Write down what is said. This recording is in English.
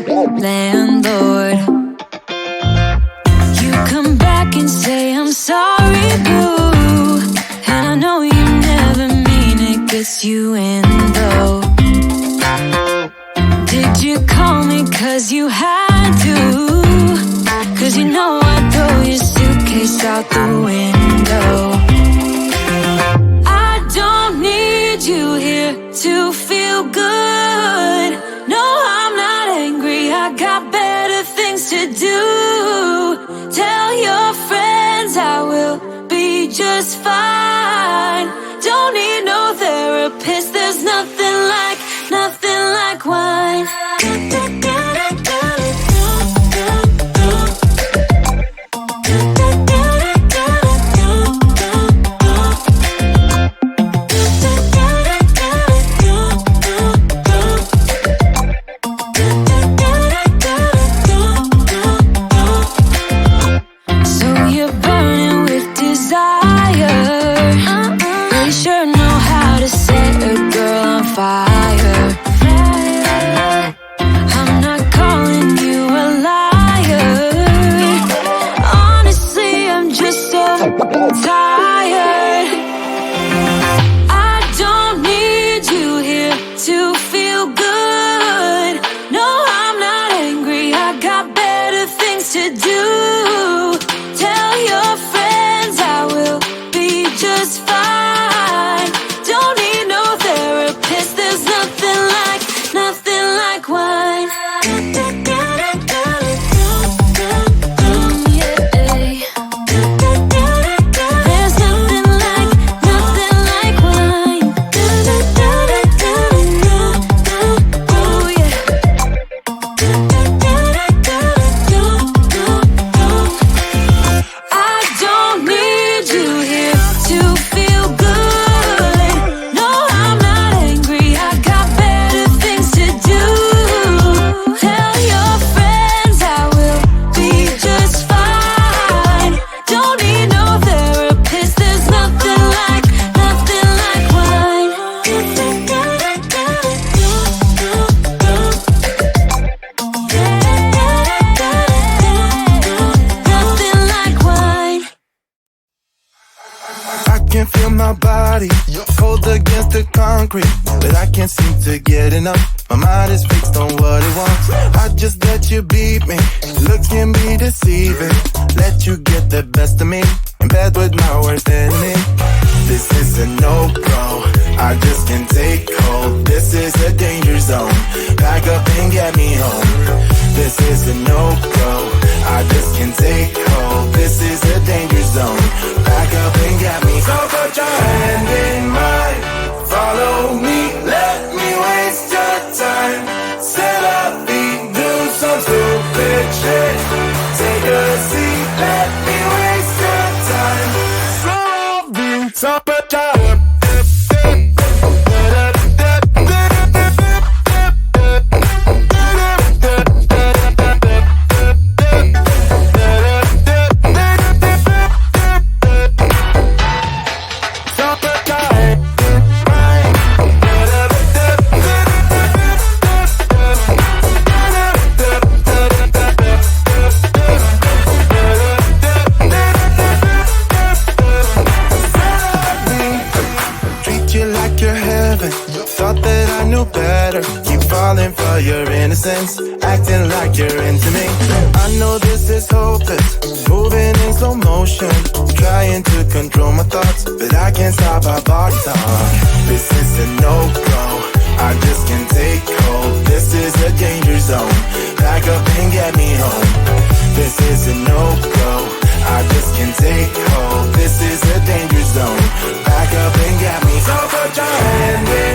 landlord. You come back and say I'm sorry, boo, and I know you never mean it, gets you in though. Did you call me cause you had to? Cause you know I'd throw your suitcase out the window. I don't need you here to feel good. No, I'm not angry, I got better things to do. Tell your friends I will be just fine. Don't need no therapist, there's nothing like wine. But I can't seem to get enough. My mind is fixed on what it wants. I just let you beat me. Looks can be deceiving. Let you get the best of me. In bed with my worst enemy. This is a no-go. I just can't take hold. This is a danger zone. Back up and get me home. This is a no-go. I just can't take hold. This is a danger zone. Back up and get me. So put your hand in mine. Follow me, let me waste your time. Set up feet, do some stupid shit. Take a seat, let me waste your time. So put your your innocence, acting like you're into me. I know this is hopeless, moving in slow motion, trying to control my thoughts, but I can't stop our body talk. This is a no-go, I just can't take hold. This is a danger zone, back up and get me home. This is a no-go, I just can't take hold. This is a danger zone, back up and get me. So put your hand in